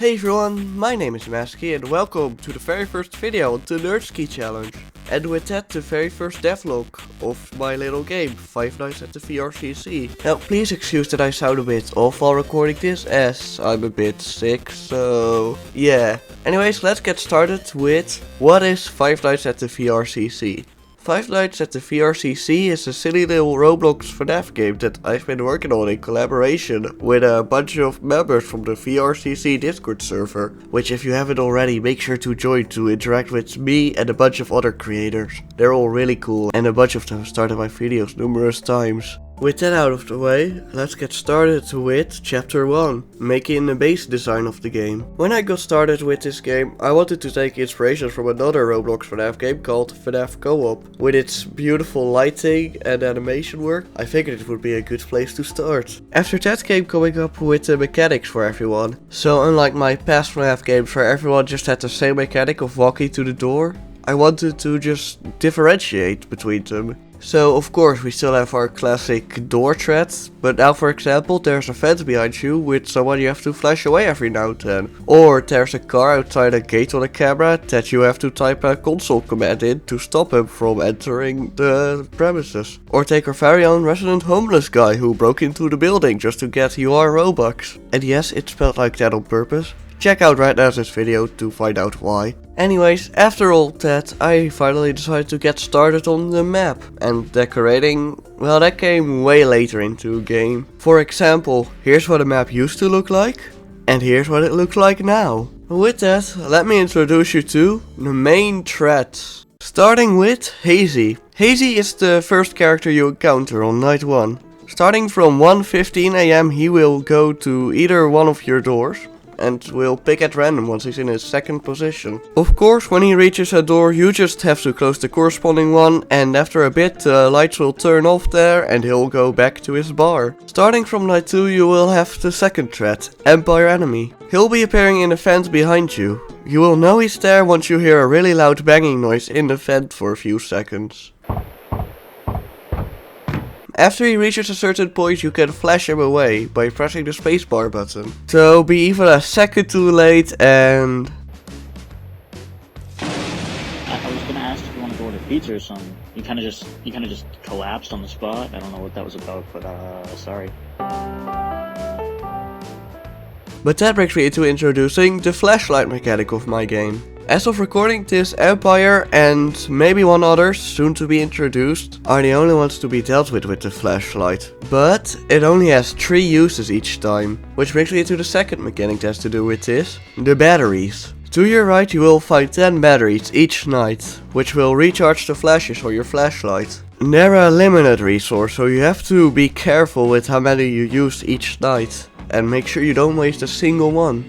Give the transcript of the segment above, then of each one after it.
Hey everyone, my name is Masky and welcome to the very first video on the VRCC challenge. And with that, the very first devlog of my little game, Five Nights at the VRCC. Now please excuse that I sound a bit off while recording this, as I'm a bit sick, so yeah. Anyways, let's get started with what is Five Nights at the VRCC. Five Nights at the VRCC is a silly little Roblox FNAF game that I've been working on in collaboration with a bunch of members from the VRCC Discord server, which if you haven't already, make sure to join to interact with me and a bunch of other creators. They're all really cool and a bunch of them started my videos numerous times. With that out of the way, let's get started with chapter 1, making the base design of the game. When I got started with this game, I wanted to take inspiration from another Roblox FNAF game called FNAF Co-op. With its beautiful lighting and animation work, I figured it would be a good place to start. After that came coming up with the mechanics for everyone. So unlike my past FNAF games where everyone just had the same mechanic of walking to the door, I wanted to just differentiate between them. So of course we still have our classic door threats, but now for example there's a fence behind you with someone you have to flash away every now and then. Or there's a car outside a gate on a camera that you have to type a console command in to stop him from entering the premises. Or take our very own resident homeless guy who broke into the building just to get your Robux. And yes, it's spelled like that on purpose. Check out right now this video to find out why. Anyways, after all that, I finally decided to get started on the map. And decorating, well, that came way later into the game. For example, here's what a map used to look like. And here's what it looks like now. With that, let me introduce you to the main threats. Starting with Hazy. Hazy is the first character you encounter on night 1. Starting from 1:15 AM he will go to either one of your doors and will pick at random once he's in his second position. Of course, when he reaches a door, you just have to close the corresponding one, and after a bit the lights will turn off there and he'll go back to his bar. Starting from night 2 you will have the second threat, Empire Enemy. He'll be appearing in the vent behind you. You will know he's there once you hear a really loud banging noise in the vent for a few seconds. After he reaches a certain point, you can flash him away by pressing the spacebar button. So be even a second too late and... I was gonna ask if you wanted to order pizza or something. You kinda just collapsed on the spot. I don't know what that was about, but sorry. But that brings me into introducing the flashlight mechanic of my game. As of recording this, Empire and maybe one other, soon to be introduced, are the only ones to be dealt with the flashlight. But it only has 3 uses each time, which brings me to the second mechanic that has to do with this, the batteries. To your right you will find 10 batteries each night, which will recharge the flashes or your flashlight. They're a limited resource, so you have to be careful with how many you use each night, and make sure you don't waste a single one.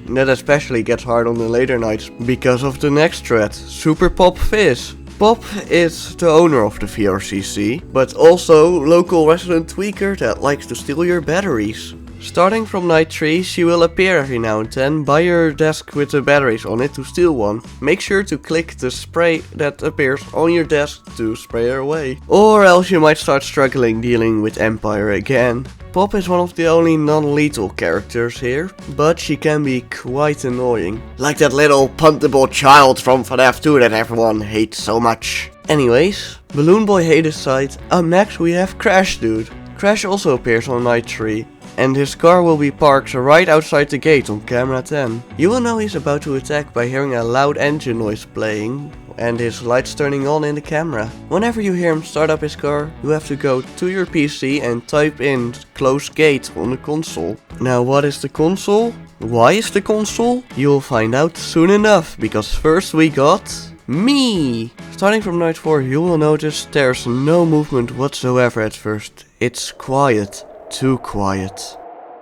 That especially gets hard on the later nights because of the next threat, Super Pop Fizz. Pop is the owner of the VRCC, but also local resident tweaker that likes to steal your batteries. Starting from night 3, she will appear every now and then by your desk with the batteries on it to steal one. Make sure to click the spray that appears on your desk to spray her away. Or else you might start struggling dealing with Empire again. Pop is one of the only non-lethal characters here, but she can be quite annoying. Like that little puntable child from FNAF 2 that everyone hates so much. Anyways, Balloon Boy hate aside, up next we have Crash Dude. Crash also appears on night 3. And his car will be parked right outside the gate on camera 10. You will know he's about to attack by hearing a loud engine noise playing and his lights turning on in the camera. Whenever you hear him start up his car, you have to go to your PC and type in close gate on the console. Now what is the console? Why is the console? You'll find out soon enough, because first we got me! Starting from night 4 you will notice there's no movement whatsoever at first. It's quiet. Too quiet.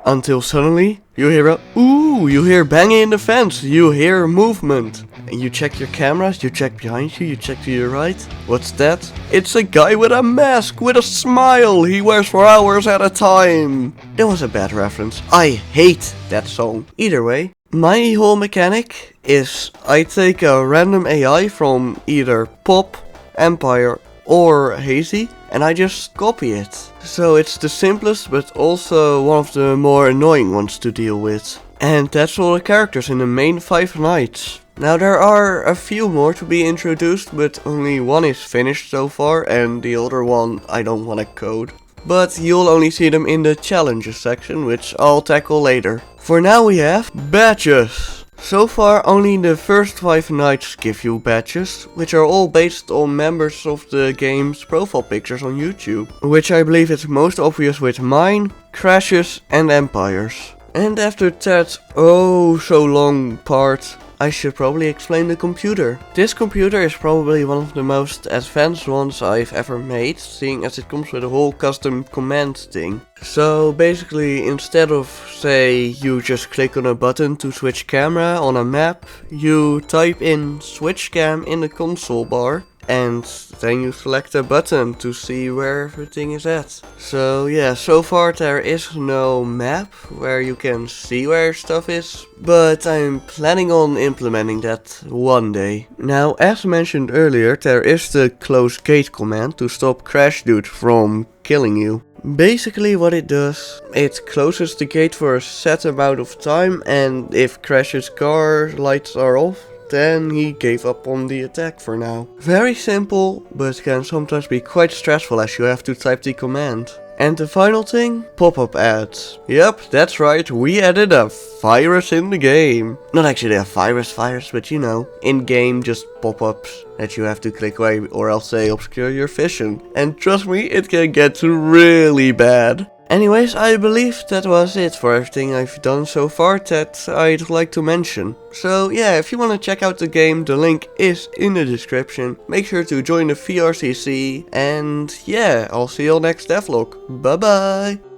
Until suddenly, you hear a ooh, you hear banging in the fence, you hear movement. And you check your cameras, you check behind you, you check to your right. What's that? It's a guy with a mask, with a smile he wears for hours at a time. That was a bad reference. I hate that song. Either way, my whole mechanic is I take a random AI from either Pop, Empire or Hazy, and I just copy it. So it's the simplest but also one of the more annoying ones to deal with. And that's all the characters in the main 5 nights. Now there are a few more to be introduced, but only one is finished so far and the other one I don't wanna code. But you'll only see them in the challenges section, which I'll tackle later. For now we have badges. So far only the first 5 nights give you badges, which are all based on members of the game's profile pictures on YouTube. Which I believe is most obvious with mine, Crashes and Empires. And after that oh so long part, I should probably explain the computer. This computer is probably one of the most advanced ones I've ever made, seeing as it comes with a whole custom command thing. So basically, instead of say you just click on a button to switch camera on a map, you type in switch cam in the console bar. And then you select a button to see where everything is at. So yeah, so far there is no map where you can see where stuff is, but I'm planning on implementing that one day. Now, as mentioned earlier, there is the close gate command to stop Crash Dude from killing you. Basically what it does, it closes the gate for a set amount of time, and if Crash's car lights are off, then he gave up on the attack for now. Very simple, but can sometimes be quite stressful as you have to type the command. And the final thing, pop-up ads. Yep, that's right, we added a virus in the game. Not actually a virus, but you know, in-game just pop-ups that you have to click away or else they obscure your vision. And trust me, it can get really bad. Anyways, I believe that was it for everything I've done so far that I'd like to mention. So yeah, if you want to check out the game, the link is in the description. Make sure to join the VRCC, and yeah, I'll see you all next devlog. Bye bye!